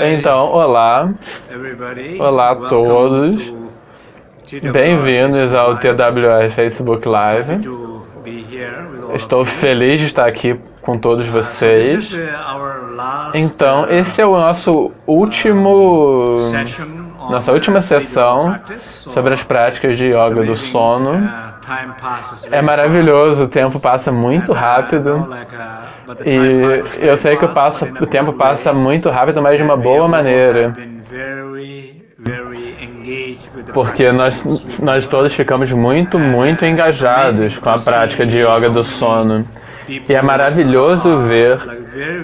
Então, olá a todos, bem-vindos ao TWR Facebook Live. Estou feliz de estar aqui com todos vocês. Então, esse é o nossa última sessão sobre as práticas de yoga do sono. É maravilhoso, o tempo passa muito rápido. E eu sei que o tempo passa muito rápido, mas de uma boa maneira. Porque nós todos ficamos muito engajados com a prática de yoga do sono. E é maravilhoso ver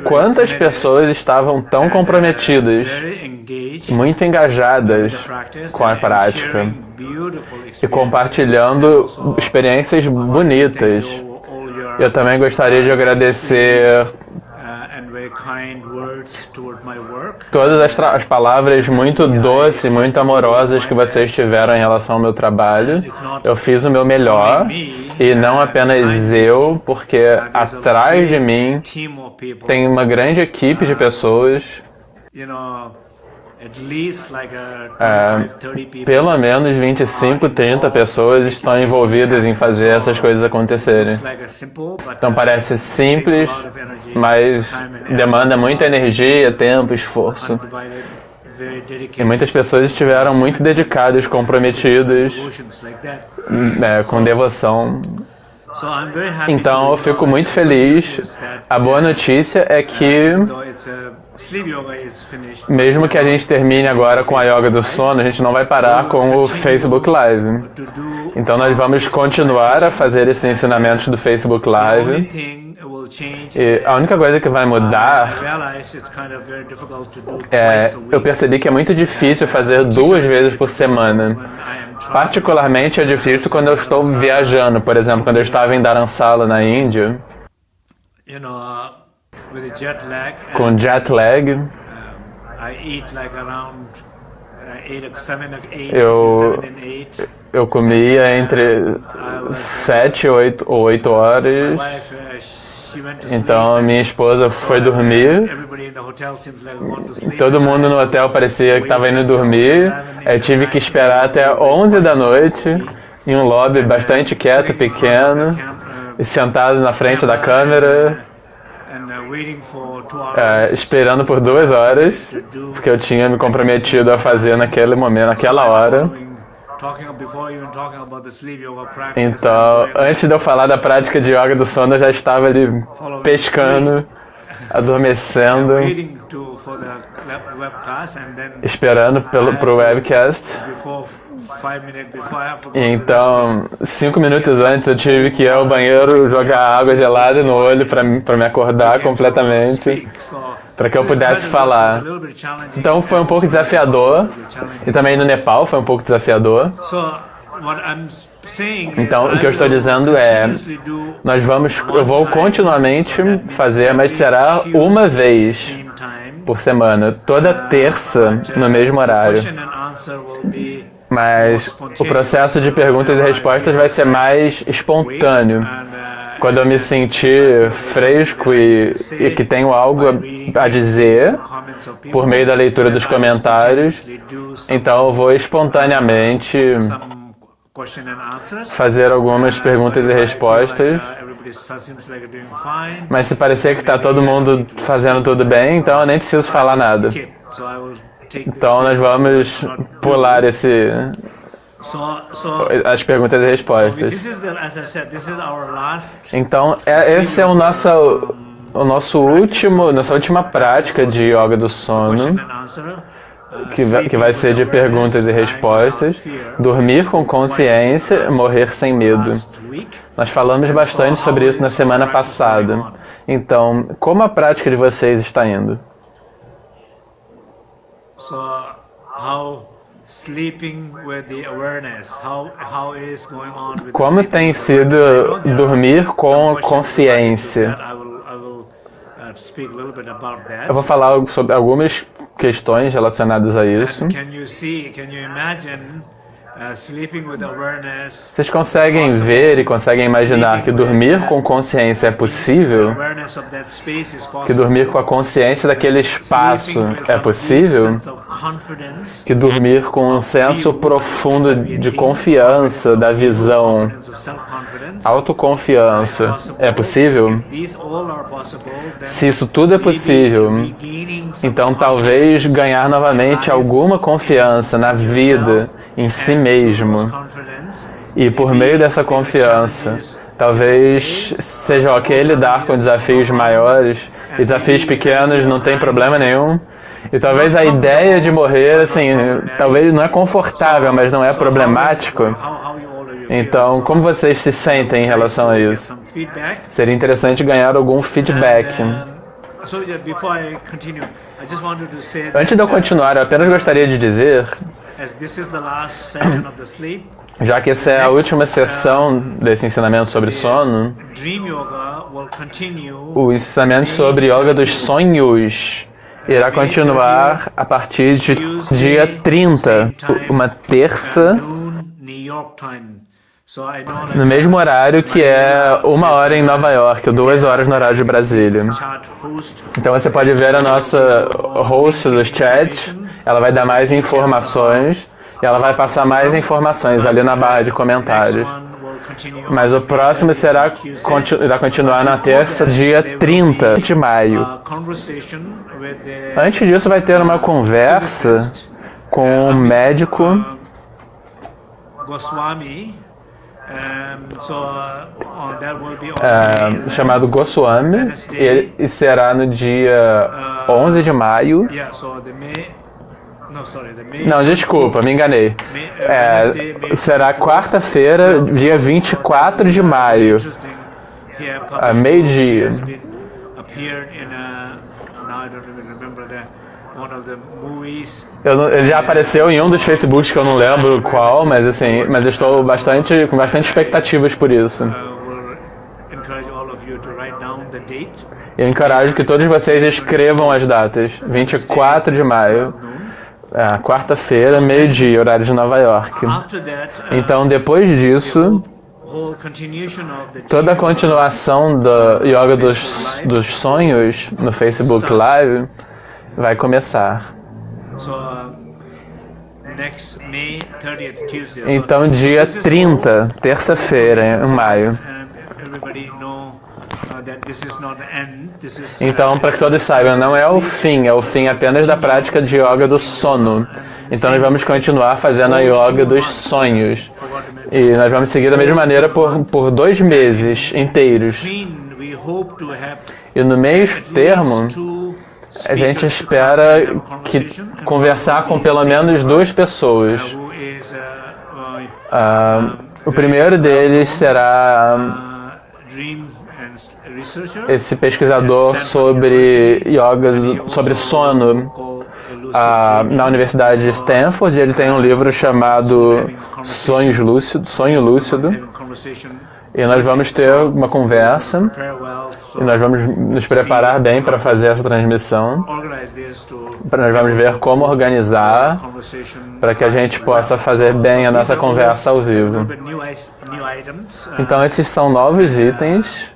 quantas pessoas estavam tão comprometidas, muito engajadas com a prática e compartilhando experiências bonitas. Eu também gostaria de agradecer todas as palavras muito doces, muito amorosas que vocês tiveram em relação ao meu trabalho. Eu fiz o meu melhor, e não apenas eu, porque atrás de mim tem uma grande equipe de pessoas. Pelo menos 25, 30 pessoas estão envolvidas em fazer essas coisas acontecerem. Então parece simples, mas demanda muita energia, tempo, esforço. E muitas pessoas estiveram muito dedicadas, comprometidas, com devoção. Então eu fico muito feliz. A boa notícia é que, mesmo que a gente termine agora com a yoga do sono, a gente não vai parar com o Facebook Live. Então nós vamos continuar a fazer esses ensinamentos do Facebook Live. E a única coisa que vai mudar eu percebi que é muito difícil fazer 2 vezes por semana. Particularmente é difícil quando eu estou viajando. Por exemplo, quando eu estava em Dharamsala, na Índia, com jet lag, eu comia entre 7 ou 8 horas. Então a minha esposa foi dormir. Todo mundo no hotel parecia que estava indo dormir. Eu tive que esperar até 11 da noite em um lobby bastante quieto, pequeno, e sentado na frente da câmera, esperando por 2 horas, porque eu tinha me comprometido a fazer naquele momento, naquela hora. Então, antes de eu falar da prática de yoga do sono, eu já estava ali pescando, adormecendo, esperando pro webcast. Então, 5 minutos antes eu tive que ir ao banheiro jogar água gelada no olho para me acordar completamente, para que eu pudesse falar. Então foi um pouco desafiador, e também no Nepal foi um pouco desafiador. Então o que eu estou dizendo é, eu vou continuamente fazer, mas será uma vez por semana, toda terça no mesmo horário. Mas o processo de perguntas e respostas vai ser mais espontâneo. Quando eu me sentir fresco e que tenho algo a dizer por meio da leitura dos comentários, então eu vou espontaneamente fazer algumas perguntas e respostas. Mas se parecer que está todo mundo fazendo tudo bem, então eu nem preciso falar nada. Então nós vamos pular as perguntas e respostas. Então esse é nossa última prática de yoga do sono, que vai ser de perguntas e respostas. Dormir com consciência, morrer sem medo. Nós falamos bastante sobre isso na semana passada. Então, como a prática de vocês está indo? Como tem sido dormir com consciência? Eu vou falar sobre algumas questões relacionadas a isso. Vocês conseguem ver e conseguem imaginar que dormir com consciência é possível? Que dormir com a consciência daquele espaço é possível? Que dormir com um senso profundo de confiança, da visão, autoconfiança, é possível? Se isso tudo é possível, então talvez ganhar novamente alguma confiança na vida, em si mesmo. E por meio dessa confiança, talvez seja ok lidar com desafios maiores, e desafios pequenos não tem problema nenhum. E talvez a ideia de morrer, assim, talvez não é confortável, mas não é problemático. Então, como vocês se sentem em relação a isso? Seria interessante ganhar algum feedback. Antes de eu continuar, eu apenas gostaria de dizer, já que essa é a última sessão desse ensinamento sobre sono, o ensinamento sobre yoga dos sonhos irá continuar a partir de dia 30, uma terça, no mesmo horário que é 1 hora em Nova York, ou 2 horas no horário de Brasília. Então você pode ver a nossa host do chat, ela vai dar mais informações e ela vai passar mais informações ali na barra de comentários. Mas o próximo irá continuar na terça, dia 30 de maio. Antes disso vai ter uma conversa com um médico chamado Goswami, e será no dia 11 de maio. Não, desculpa, me enganei. Será quarta-feira, dia 24 de maio, meio-dia. Ele já apareceu em um dos Facebooks que eu não lembro qual, mas assim, eu estou com bastante expectativas por isso. Eu encorajo que todos vocês escrevam as datas. 24 de maio, quarta-feira, meio-dia, horário de Nova York. Então, depois disso, toda a continuação da Yoga dos Sonhos no Facebook Live vai começar. Então, dia 30, terça-feira, em maio. Então, para que todos saibam, não é o fim apenas da prática de yoga do sono. Então, nós vamos continuar fazendo a yoga dos sonhos. E nós vamos seguir da mesma maneira por 2 meses inteiros. E no meio termo, a gente espera conversar com pelo menos 2 pessoas. O primeiro deles será esse pesquisador sobre yoga, sobre sono, na Universidade de Stanford. Ele tem um livro chamado Sonho Lúcido. E nós vamos ter uma conversa, e nós vamos nos preparar bem para fazer essa transmissão. Nós vamos ver como organizar para que a gente possa fazer bem a nossa conversa ao vivo. Então esses são novos itens.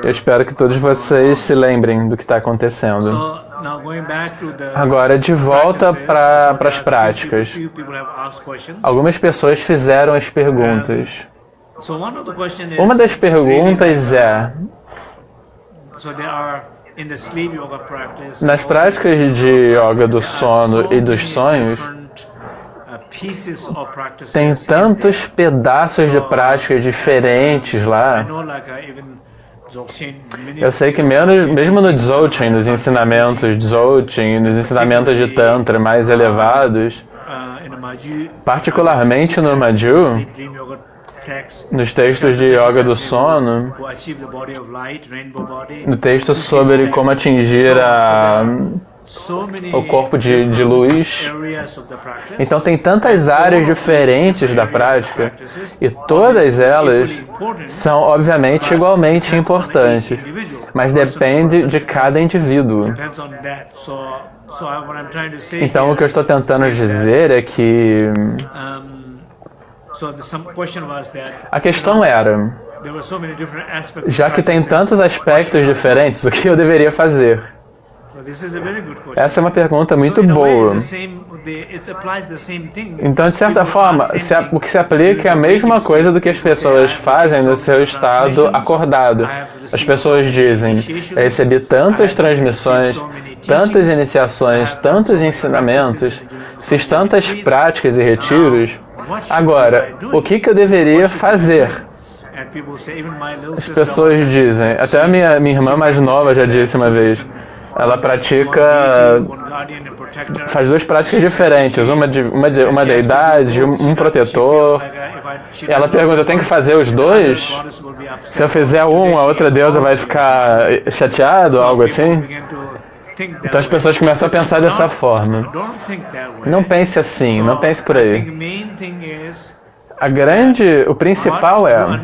Eu espero que todos vocês se lembrem do que está acontecendo. Agora, de volta para as práticas. Algumas pessoas fizeram as perguntas. Uma das perguntas é: nas práticas de yoga do sono e dos sonhos, tem tantos pedaços de práticas diferentes lá. Eu sei que mesmo no Dzogchen, nos ensinamentos Dzogchen, nos ensinamentos de Tantra mais elevados, particularmente no Majju, nos textos de yoga do sono, no texto sobre como atingir o corpo de luz. Então tem tantas áreas diferentes da prática e todas elas são obviamente igualmente importantes, mas depende de cada indivíduo. Então o que eu estou tentando dizer é que a questão era, já que tem tantos aspectos diferentes, o que eu deveria fazer? Essa é uma pergunta muito boa. Então, de certa forma, o que se aplica é a mesma coisa do que as pessoas fazem no seu estado acordado. As pessoas dizem, eu recebi tantas transmissões, tantas iniciações, tantos ensinamentos, fiz tantas práticas e retiros. Agora, o que eu deveria fazer? As pessoas dizem, até a minha irmã mais nova já disse uma vez, ela faz duas práticas diferentes, uma deidade, um protetor. Ela pergunta, eu tenho que fazer os dois? Se eu fizer um, a outra deusa vai ficar chateada ou algo assim? Então as pessoas começam a pensar dessa forma. Não pense assim, não pense por aí. O principal é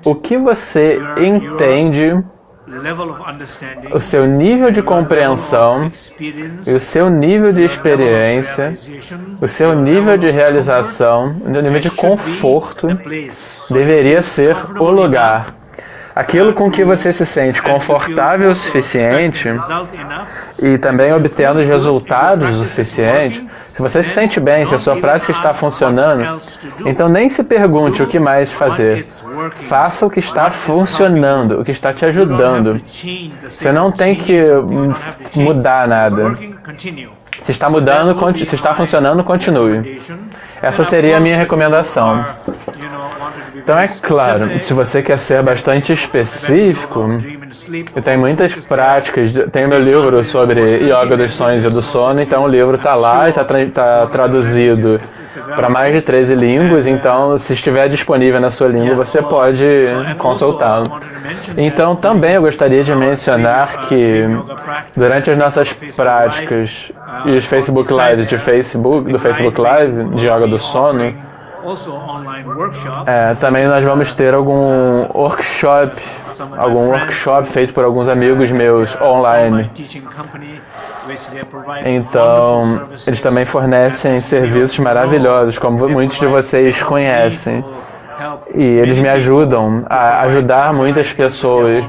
o que você entende, o seu nível de compreensão e o seu nível de experiência, o seu nível de realização, o nível de conforto deveria ser o lugar. Aquilo com que você se sente confortável o suficiente e também obtendo os resultados o suficiente. Se você se sente bem, se a sua prática está funcionando, então nem se pergunte o que mais fazer. Faça o que está funcionando, o que está te ajudando. Você não tem que mudar nada. Se está mudando, se está funcionando, continue. Essa seria a minha recomendação. Então é claro, se você quer ser bastante específico, eu tenho muitas práticas, tenho meu livro sobre Yoga dos Sonhos e do Sono, então o livro está lá e está traduzido para mais de 13 línguas, então se estiver disponível na sua língua, você pode consultá-lo. Então também eu gostaria de mencionar que durante as nossas práticas e os Facebook Lives do Facebook Live de Yoga do Sono, também nós vamos ter algum workshop feito por alguns amigos meus online. Então, eles também fornecem serviços maravilhosos, como muitos de vocês conhecem. E eles me ajudam a ajudar muitas pessoas,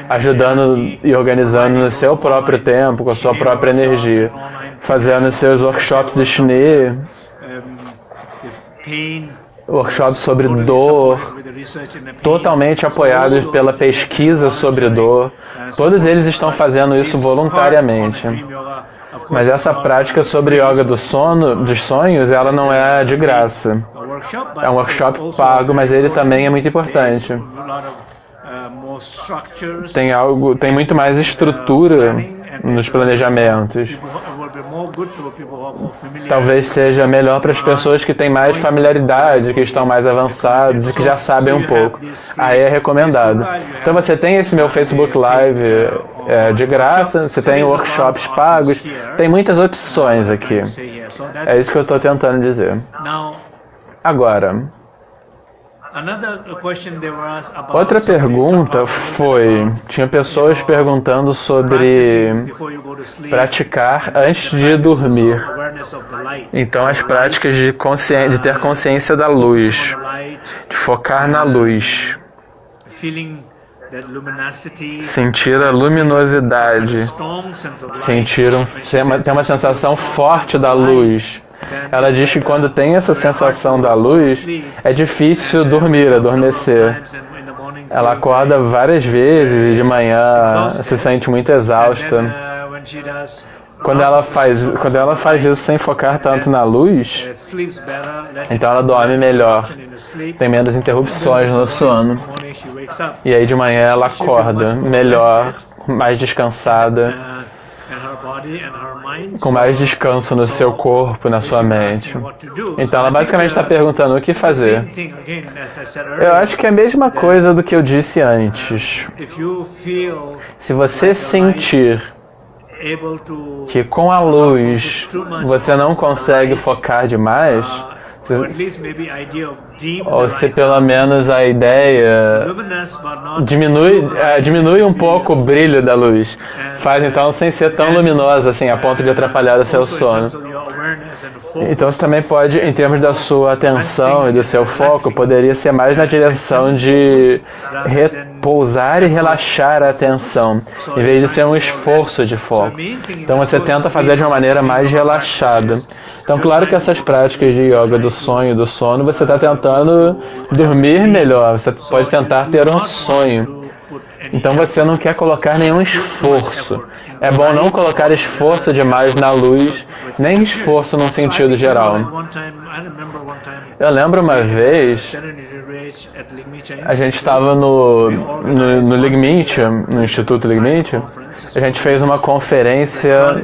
ajudando e organizando no seu próprio tempo, com a sua própria energia, fazendo seus workshops de Shnee, workshops sobre dor, totalmente apoiados pela pesquisa sobre dor. Todos eles estão fazendo isso voluntariamente. Mas essa prática sobre yoga dos sonhos, ela não é de graça. É um workshop pago, mas ele também é muito importante. Tem muito mais estrutura nos planejamentos. Talvez seja melhor para as pessoas que têm mais familiaridade, que estão mais avançados e que já sabem um pouco. Aí é recomendado. Então você tem esse meu Facebook Live de graça, você tem workshops pagos, tem muitas opções aqui. É isso que eu estou tentando dizer. Agora, outra pergunta foi, tinha pessoas perguntando sobre praticar antes de dormir. Então as práticas de ter consciência da luz, de focar na luz, sentir a luminosidade, ter uma sensação forte da luz. Ela diz que quando tem essa sensação da luz, é difícil dormir, adormecer. Ela acorda várias vezes e de manhã se sente muito exausta. Quando ela faz isso sem focar tanto na luz, então ela dorme melhor, tem menos interrupções no sono. E aí de manhã ela acorda melhor, mais descansada, com mais descanso no seu corpo, na sua mente. Então ela basicamente está perguntando o que fazer. Eu acho que é a mesma coisa do que eu disse antes. Se você sentir que com a luz você não consegue focar demais, ou se pelo menos a ideia diminui um pouco o brilho da luz, faz então sem ser tão luminosa assim, a ponto de atrapalhar o seu sono. Então você também pode, em termos da sua atenção e do seu foco, poderia ser mais na direção de repousar e relaxar a atenção, em vez de ser um esforço de foco. Então você tenta fazer de uma maneira mais relaxada. Então claro que essas práticas de yoga do sonho e do sono, você está tentando dormir melhor, você pode tentar ter um sonho. Então você não quer colocar nenhum esforço. É bom não colocar esforço demais na luz, nem esforço num sentido geral. Eu lembro uma vez, a gente estava no Ligmincha, no Instituto Ligmincha, a gente fez uma conferência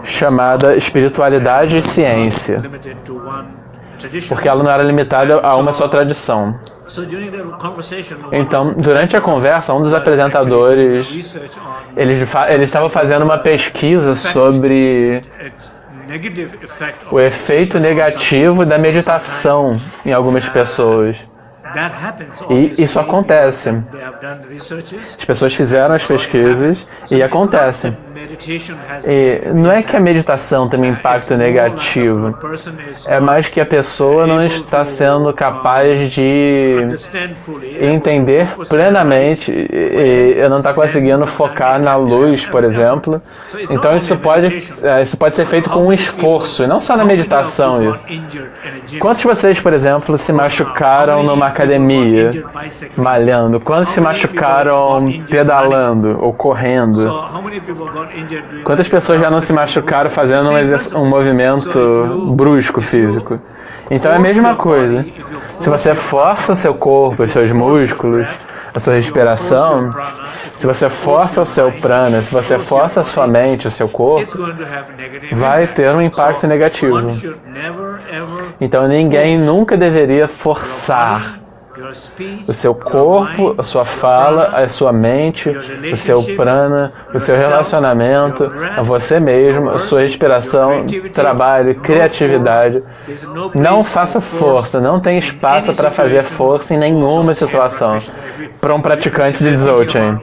chamada Espiritualidade e Ciência, porque ela não era limitada a uma só tradição. Então, durante a conversa, um dos apresentadores, ele estava fazendo uma pesquisa sobre o efeito negativo da meditação em algumas pessoas. E isso acontece. As pessoas fizeram as pesquisas e acontece. E não é que a meditação tem um impacto negativo, é mais que a pessoa não está sendo capaz de entender plenamente e não está conseguindo focar na luz, por exemplo. Então isso pode ser feito com um esforço, e não só na meditação. Isso. Quantos de vocês, por exemplo, se machucaram numa academia, malhando? Quantos se machucaram pedalando ou correndo? Quantas pessoas já não se machucaram fazendo um movimento brusco físico? Então é a mesma coisa. Se você força o seu corpo, os seus músculos, a sua respiração, se você força o seu prana, se você força a sua mente, o seu corpo, vai ter um impacto negativo. Então ninguém nunca deveria forçar o seu corpo, a sua fala, a sua mente, o seu prana, o seu relacionamento, a você mesmo, a sua respiração, trabalho, criatividade. Não faça força, não tem espaço para fazer força em nenhuma situação para um praticante de Dzogchen.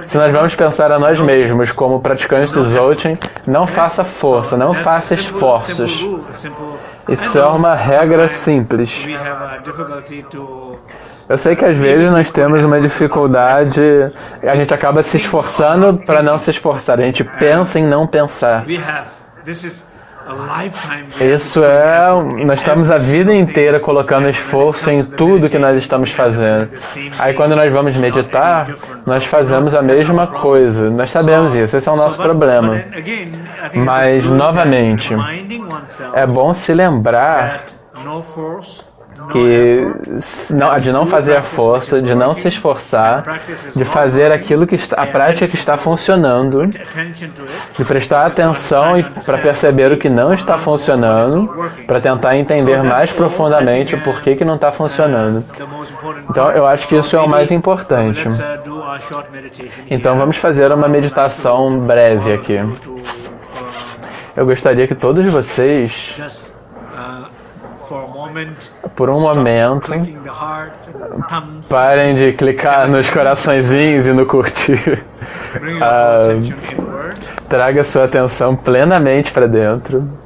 Se nós vamos pensar a nós mesmos como praticantes do Dzogchen, não faça força, não faça esforços. Isso é uma regra simples. Eu sei que às vezes nós temos uma dificuldade, a gente acaba se esforçando para não se esforçar, a gente pensa em não pensar. Nós estamos a vida inteira colocando esforço em tudo que nós estamos fazendo. Aí quando nós vamos meditar, nós fazemos a mesma coisa. Nós sabemos isso, esse é o nosso problema. Mas, novamente, é bom se lembrar de não fazer a força, de não se esforçar, de fazer aquilo a prática que está funcionando, de prestar atenção para perceber o que não está funcionando, para tentar entender mais profundamente o porquê que não está funcionando. Então, eu acho que isso é o mais importante. Então, vamos fazer uma meditação breve aqui. Eu gostaria que todos vocês, por um momento, parem de clicar nos coraçõezinhos e no curtir. Traga sua atenção plenamente para dentro.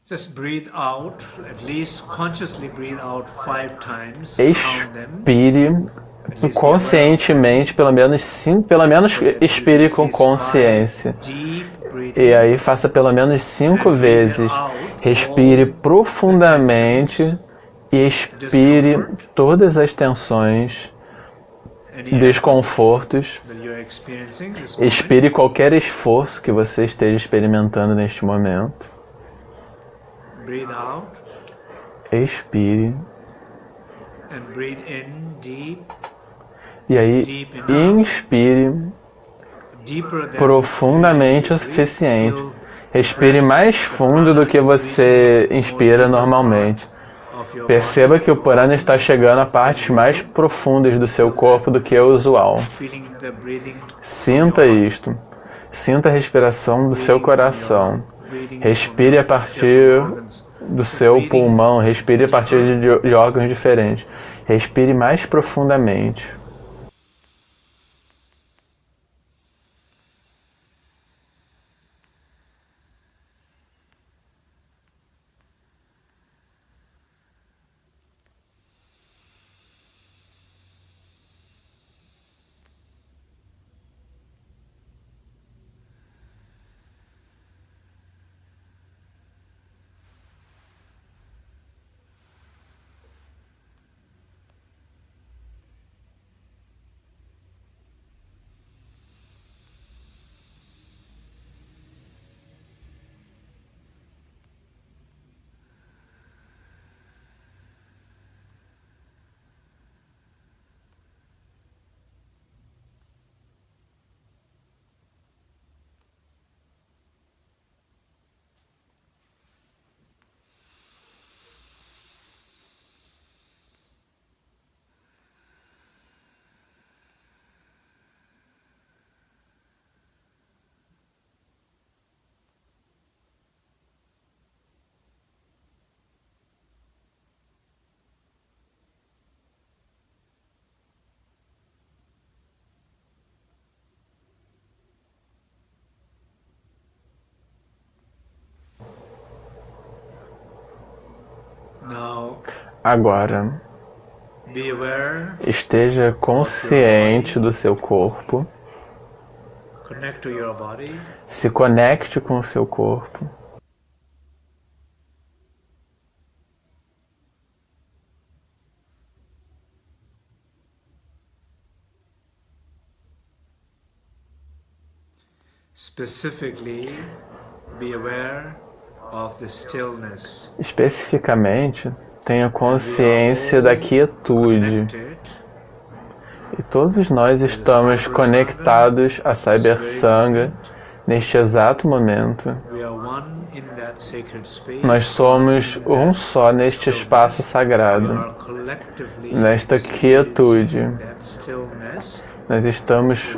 Just breathe out, at least consciously breathe out 5 times. Expire conscientemente, pelo menos expire com consciência. E aí faça pelo menos 5 vezes. Respire profundamente e expire todas as tensões, desconfortos. Expire qualquer esforço que você esteja experimentando neste momento. Breathe out. Expire. And breathe in deep. E aí, inspire profundamente o suficiente. Respire mais fundo do que você inspira normalmente. Perceba que o prana está chegando a partes mais profundas do seu corpo do que o usual. Sinta isto. Sinta a respiração do seu coração. Respire a partir do seu pulmão. Respire a partir de órgãos diferentes. Respire mais profundamente. Agora, esteja consciente do seu corpo. Se conecte com o seu corpo. Especificamente, tenha consciência da quietude. E todos nós estamos conectados a Cyber Sangha neste exato momento. Nós somos um só neste espaço sagrado, nesta quietude. Nós estamos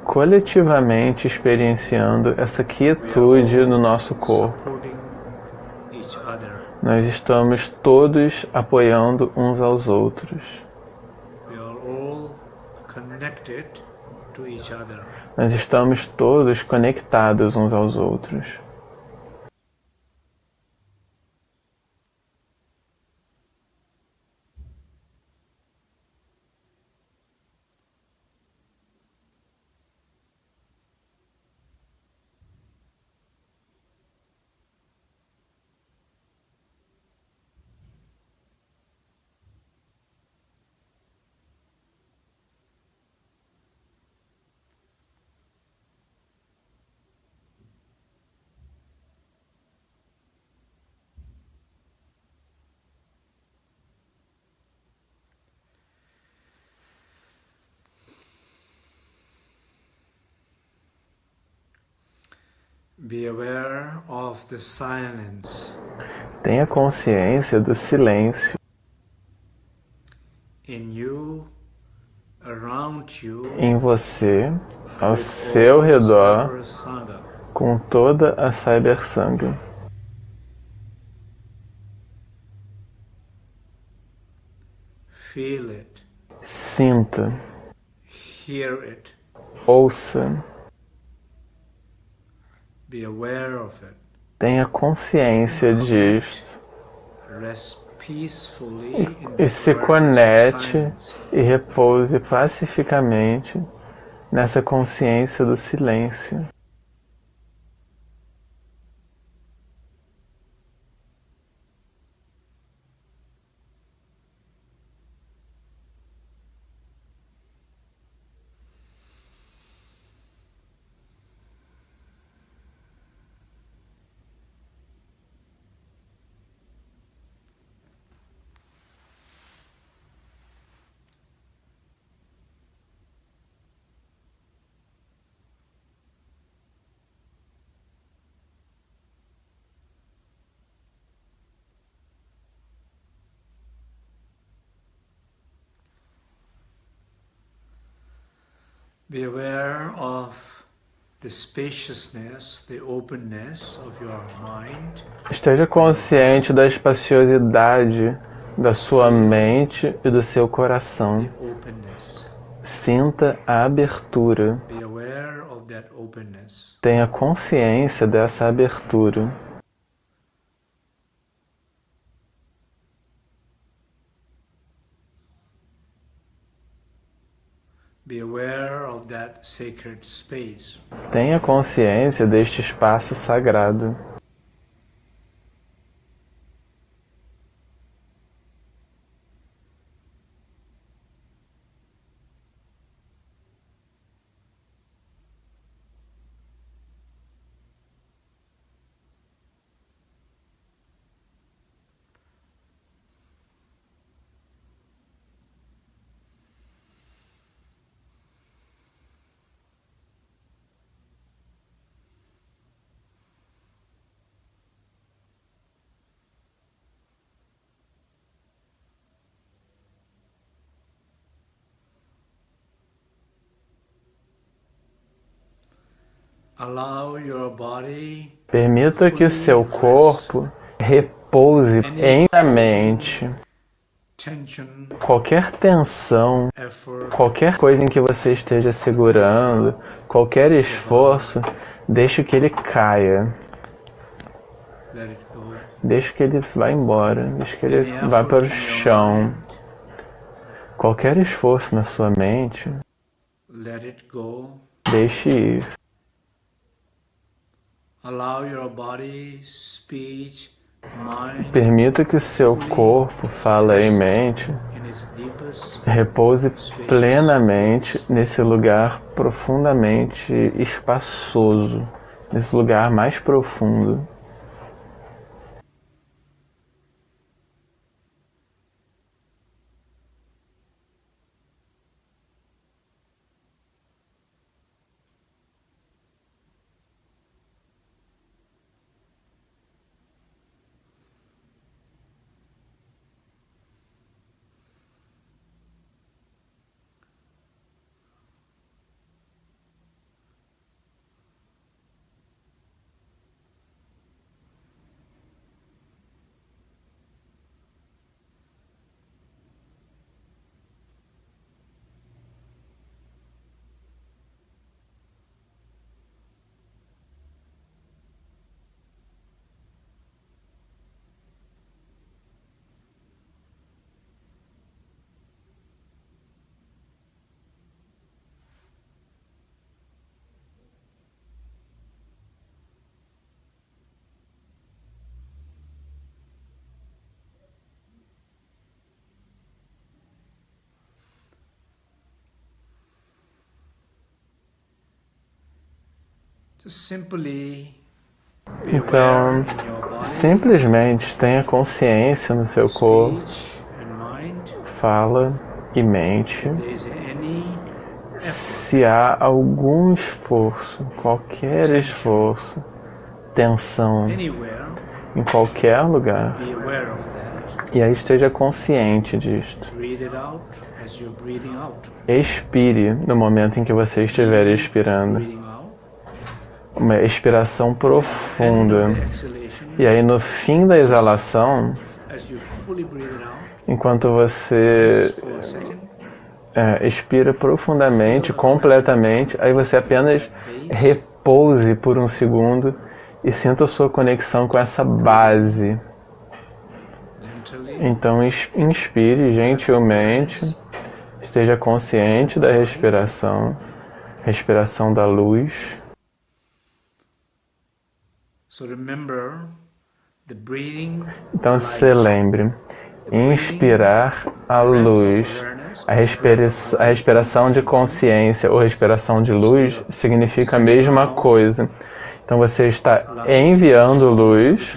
coletivamente experienciando essa quietude no nosso corpo. Nós estamos todos apoiando uns aos outros. Nós estamos todos conectados uns aos outros. Be aware of the silence. Tenha consciência do silêncio. In you, around you, em você, ao seu redor, com toda a Cyber Sangha. Feel it. Sinta. Hear it. Ouça. Be aware of it. Tenha consciência disto. Rest peacefully e se conecte e repouse pacificamente nessa consciência do silêncio. Be aware of the spaciousness, the openness of your mind. Esteja consciente da espaciosidade da sua mente e do seu coração. The openness. Sinta a abertura. Be aware of that openness. Tenha consciência dessa abertura. Be aware of that sacred space. Tenha consciência deste espaço sagrado. Allow your body Permita que o seu corpo repouse em a mente. tension, Qualquer tensão, effort, qualquer coisa em que você esteja segurando, qualquer esforço, deixe que ele caia. let it go. Deixe que ele vá embora. Deixe que ele vá para o chão. Qualquer esforço na sua mente, Let it go. deixe ir. Allow your body, speech, mind Permita que o seu corpo, fala e mente in its deepest repouse plenamente nesse lugar profundamente espaçoso, nesse lugar mais profundo. Just simply be aware Então, in your body, simplesmente tenha consciência no seu corpo, speech and mind. fala e mente. There is any Se há algum esforço, qualquer esforço, tensão anywhere, em qualquer lugar, be aware of that. e aí esteja consciente disto. Breathe it out as you're breathing out. Expire no momento em que você estiver expirando. Breathing out. Uma expiração End profunda. of the exhalation, E aí no fim da exalação, as you fully breathe it out, enquanto você for a second, expira profundamente, completamente, aí você apenas repouse por um segundo e sinta a sua conexão com essa base. gently, Então inspire gentilmente, esteja consciente da respiração, respiração da luz. so remember the breathing, Então se lembre, inspirar a luz, a respiração de consciência ou respiração de luz significa a mesma coisa. Então você está enviando luz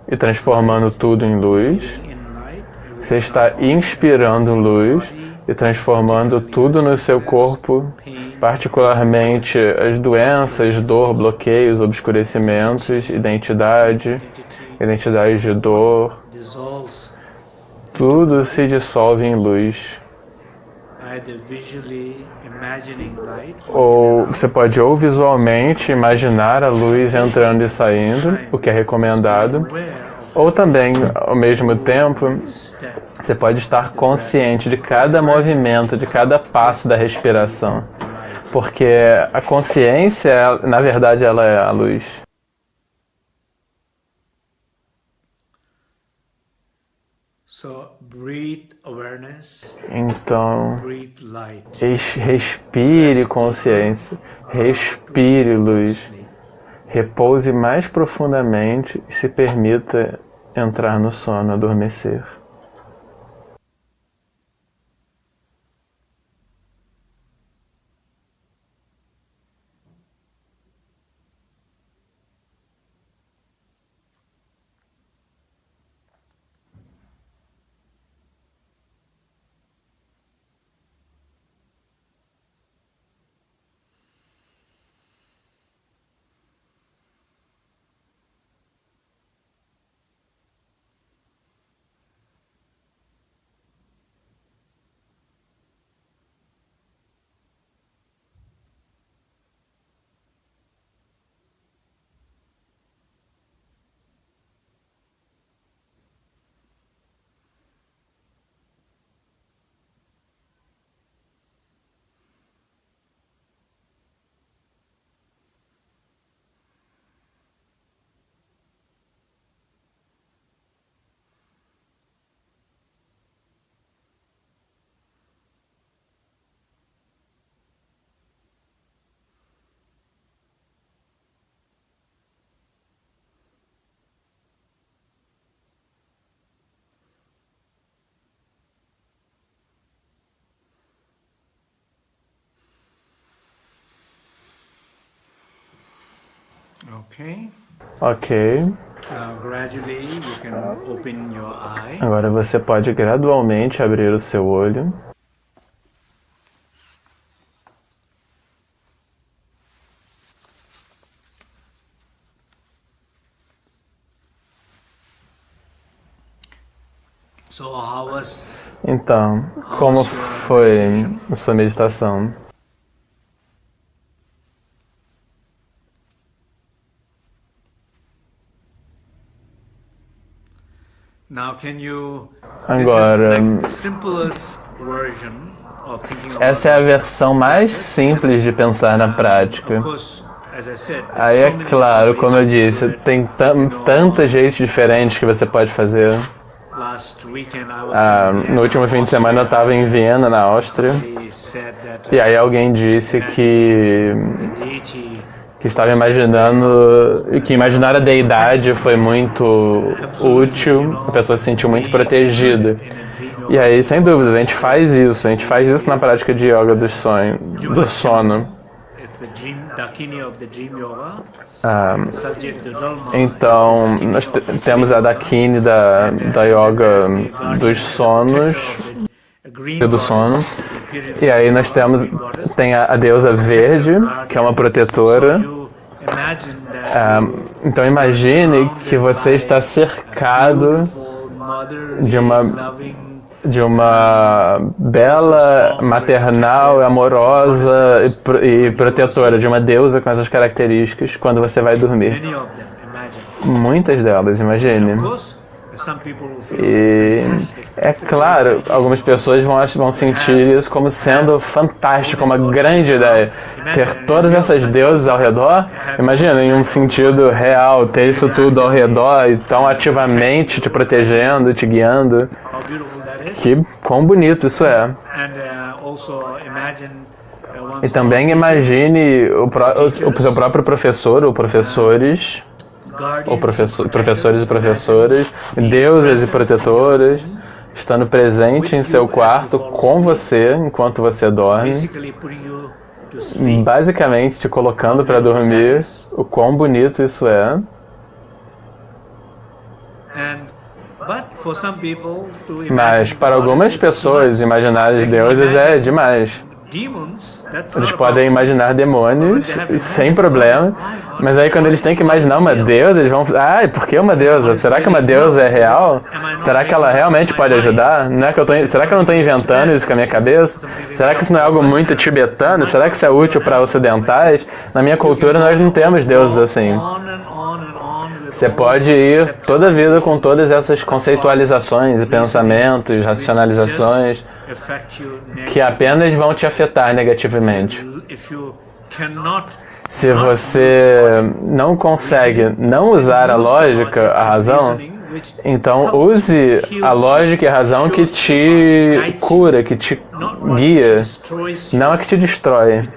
e transformando tudo em luz. in light, Você está inspirando luz e transformando tudo no seu corpo, particularmente as doenças, dor, bloqueios, obscurecimentos, identidade de dor. dissolves. Tudo se dissolve em luz. Ou você pode ou visualmente imaginar a luz entrando e saindo, o que é recomendado, ou também, ao mesmo tempo, você pode estar consciente de cada movimento, de cada passo da respiração. Porque a consciência, na verdade, ela é a luz. Então, respire consciência, respire luz, repouse mais profundamente e se permita entrar no sono, adormecer. Ok. Agora você pode gradualmente abrir o seu olho. Então, como foi a sua meditação? Agora, essa é a versão mais simples de pensar na prática. Aí é claro, como eu disse, tem tantos jeitos diferentes que você pode fazer. No último fim de semana eu estava em Viena, na Áustria, e aí alguém disse que estava imaginando, que imaginar a deidade foi muito útil, a pessoa se sentiu muito protegida. E aí, sem dúvida, a gente faz isso na prática de yoga do sono. Então, nós temos a Dakini da yoga dos sonos, do sono, e aí nós tem a deusa verde, que é uma protetora. Então imagine que você está cercado de uma bela, maternal, amorosa e protetora, de uma deusa com essas características quando você vai dormir. Muitas delas, imagine. E é claro, algumas pessoas vão sentir isso como sendo fantástico, uma grande ideia. Ter todas essas deusas ao redor, imagina, em um sentido real, ter isso tudo ao redor e tão ativamente te protegendo, te guiando. Quão bonito isso é. E também imagine o seu próprio professor ou professores, professores e professoras, deusas e protetoras, estando presente em seu quarto com você enquanto você dorme, basicamente te colocando para dormir. O quão bonito isso é. Mas para algumas pessoas, imaginar os deuses é demais. Eles podem imaginar demônios sem problema, mas aí quando eles têm que imaginar uma deusa, eles vão... Ah, por que uma deusa? Será que uma deusa é real? Será que ela realmente pode ajudar? Não é que será que eu não estou inventando isso com a minha cabeça? Será que isso não é algo muito tibetano? Será que isso é útil para ocidentais? Na minha cultura nós não temos deuses assim. Você pode ir toda a vida com todas essas conceitualizações e pensamentos, racionalizações, que apenas vão te afetar negativamente. Se você não consegue não usar a lógica, a razão, então use a lógica e a razão que te cura, que te guia, não a que te destrói,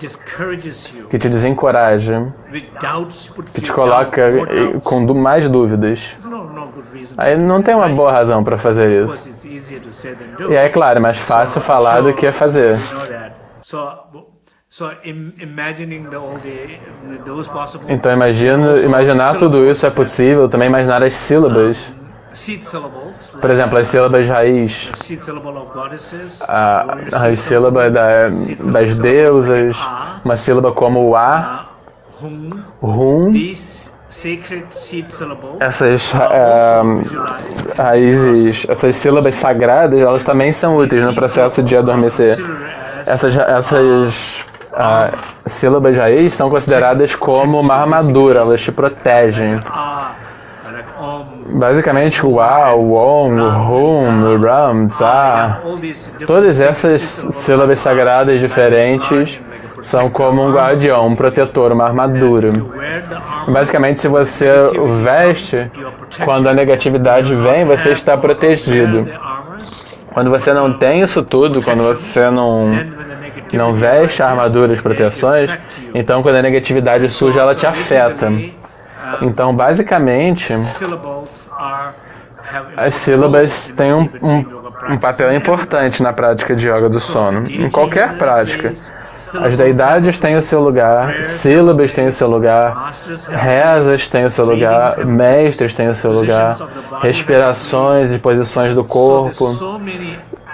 que te desencoraja, que te coloca com mais dúvidas. Aí não tem uma boa razão para fazer isso. E aí, claro, é mais fácil falar do que fazer. Então imaginar tudo isso é possível, também imaginar as sílabas. Por exemplo, as sílabas raiz, a sílaba das deusas, uma sílaba como o A, Hum, essas raízes, essas sílabas sagradas, elas também são úteis no processo de adormecer. Essas sílabas raiz são consideradas como uma armadura, elas te protegem. Basicamente o A, o Om, o Hum, o Ram, Tsa, todas essas sílabas sagradas diferentes são como um guardião, um protetor, uma armadura. Basicamente, se você o veste, quando a negatividade vem, você está protegido. Quando você não tem isso tudo, quando você não veste a armadura de proteções, então quando a negatividade surge, ela te afeta. Então, basicamente, as sílabas têm um papel importante na prática de yoga do sono, em qualquer prática. As deidades têm o seu lugar, sílabas têm o seu lugar, rezas têm o seu lugar, mestres têm o seu lugar, respirações e posições do corpo.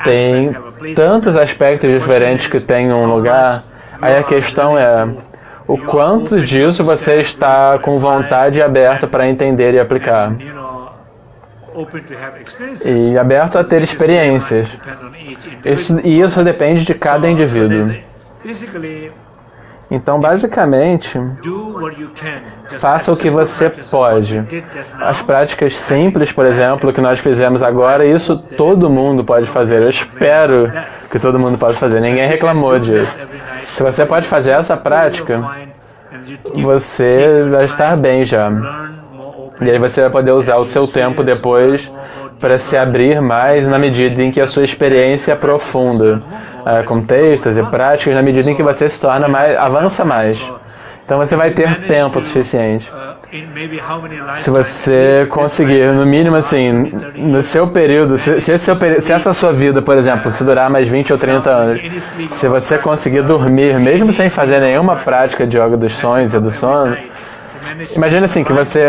Tem tantos aspectos diferentes que têm um lugar. Aí a questão é o quanto disso você está com vontade e aberto para entender e aplicar. E aberto a ter experiências. Isso depende de cada indivíduo. Então, basicamente, faça o que você pode. As práticas simples, por exemplo, que nós fizemos agora, isso todo mundo pode fazer. Eu espero que todo mundo pode fazer. Ninguém reclamou disso. Se você pode fazer essa prática, você vai estar bem já. E aí você vai poder usar o seu tempo depois para se abrir mais na medida em que a sua experiência é profunda. Com textos e práticas, na medida em que você se torna mais, avança mais. Então você vai ter tempo suficiente. Se você conseguir, no mínimo assim, no seu período, se essa sua vida, por exemplo, se durar mais 20 ou 30 anos, se você conseguir dormir, mesmo sem fazer nenhuma prática de yoga dos sonhos e do sono, imagine assim, que você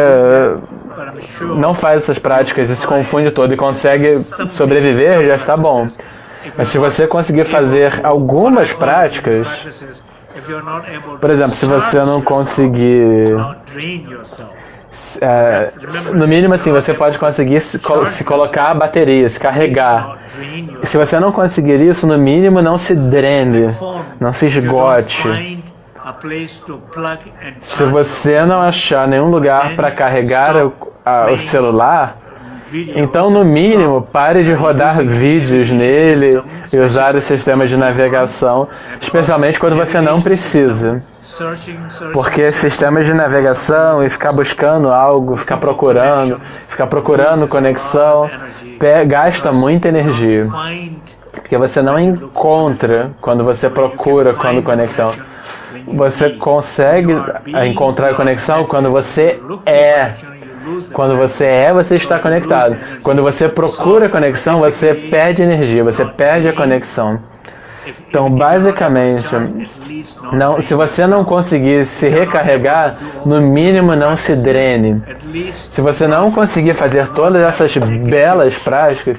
não faz essas práticas e se confunde todo e consegue sobreviver, já está bom. Mas se você conseguir fazer algumas práticas, por exemplo, se você não conseguir, no mínimo assim, você pode conseguir se colocar a bateria, se carregar. E se você não conseguir isso, no mínimo não se drene, não se esgote. Se você não achar nenhum lugar para carregar o celular, então, no mínimo, pare de rodar vídeos nele e usar os sistemas de navegação, especialmente quando você não precisa. Porque sistemas de navegação e ficar buscando algo, ficar procurando conexão, gasta muita energia. Porque você não encontra quando você procura quando conexão. Você consegue encontrar conexão quando você é. Quando você é, você está conectado. Quando você procura conexão, você perde energia, você perde a conexão. Então, basicamente, se você não conseguir se recarregar, no mínimo não se drene. Se você não conseguir fazer todas essas belas práticas,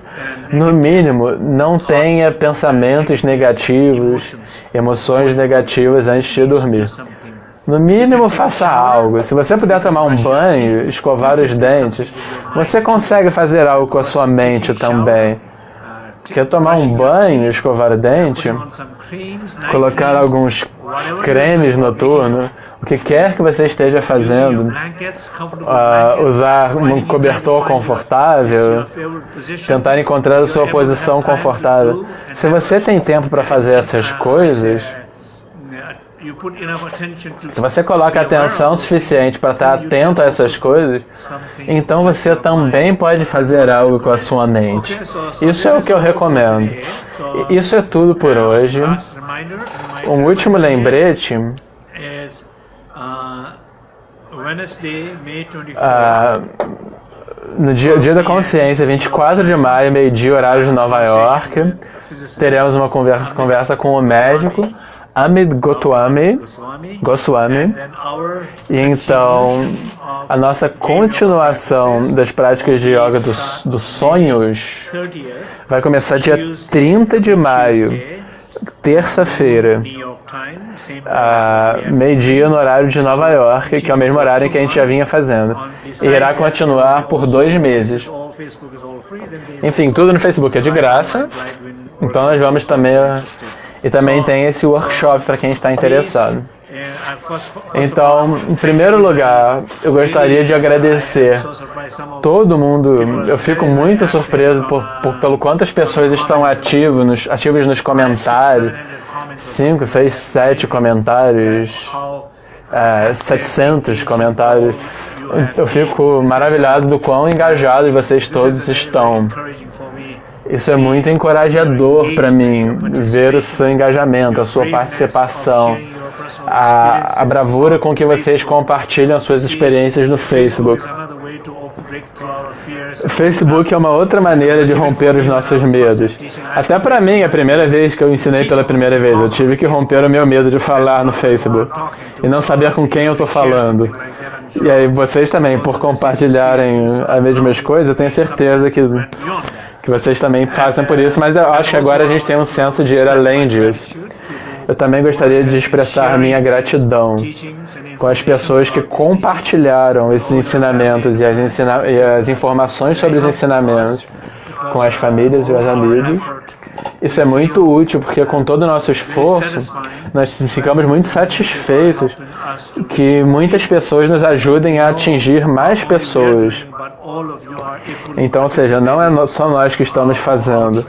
no mínimo não tenha pensamentos negativos, emoções negativas antes de dormir. No mínimo, faça algo. Se você puder tomar um banho, escovar os dentes, você consegue fazer algo com a sua mente também. Quer tomar um banho, escovar o dente, colocar alguns cremes noturnos, o que quer que você esteja fazendo, usar um cobertor confortável, tentar encontrar a sua posição confortável. Se você tem tempo para fazer essas coisas, se você coloca atenção suficiente para estar atento a essas coisas, então você também pode fazer algo com a sua mente. Isso é o que eu recomendo. Isso é tudo por hoje. Um último lembrete. No dia da consciência, 24 de maio, meio-dia, horário de Nova York, teremos uma conversa com o médico Amit Goswami, e então a nossa continuação das práticas de yoga dos sonhos vai começar dia 30 de maio, terça-feira, meio-dia no horário de Nova York, que é o mesmo horário em que a gente já vinha fazendo, e irá continuar por 2 meses. Enfim, tudo no Facebook é de graça, então nós vamos também... E também tem esse workshop para quem está interessado. Então, em primeiro lugar, eu gostaria de agradecer todo mundo. Eu fico muito surpreso pelo quanto as pessoas estão ativas nos comentários. 5, 6, 7 comentários, 700 comentários. Eu fico maravilhado do quão engajados vocês todos estão. Isso é muito encorajador para mim, ver o seu engajamento, a sua participação, a bravura com que vocês compartilham suas experiências no Facebook. O Facebook é uma outra maneira de romper os nossos medos. Até para mim, a primeira vez que eu ensinei pela primeira vez, eu tive que romper o meu medo de falar no Facebook e não saber com quem eu estou falando. E aí vocês também, por compartilharem as mesmas coisas, eu tenho certeza que vocês também fazem por isso, mas eu acho que agora a gente tem um senso de ir além disso. Eu também gostaria de expressar minha gratidão com as pessoas que compartilharam esses ensinamentos e as informações sobre os ensinamentos com as famílias e os amigos. Isso é muito útil, porque com todo o nosso esforço, nós ficamos muito satisfeitos que muitas pessoas nos ajudem a atingir mais pessoas. Então, ou seja, não é só nós que estamos fazendo.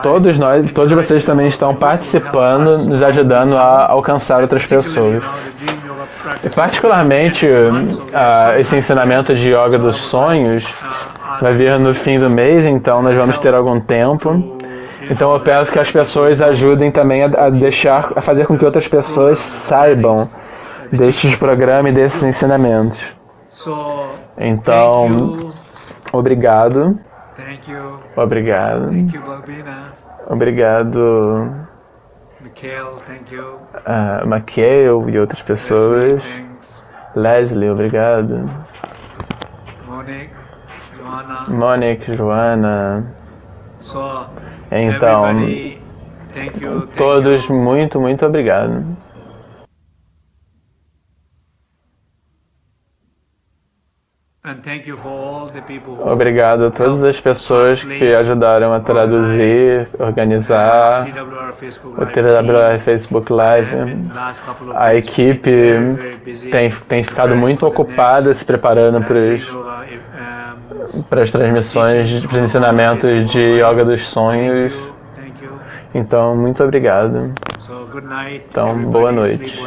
Todos vocês também estão participando, nos ajudando a alcançar outras pessoas. E particularmente, esse ensinamento de yoga dos sonhos vai vir no fim do mês, então nós vamos ter algum tempo. Então eu peço que as pessoas ajudem também a fazer com que outras pessoas saibam destes programas e desses ensinamentos. Então, obrigado. Obrigado. Obrigado, Michael e outras pessoas. Leslie, obrigado. Monique, Joana. Então, todos, muito, muito obrigado. Obrigado a todas as pessoas que ajudaram a traduzir, organizar o TWR Facebook Live. A equipe tem ficado muito ocupada se preparando para as transmissões, para os ensinamentos de Yoga dos Sonhos. Então, muito obrigado. Então, boa noite.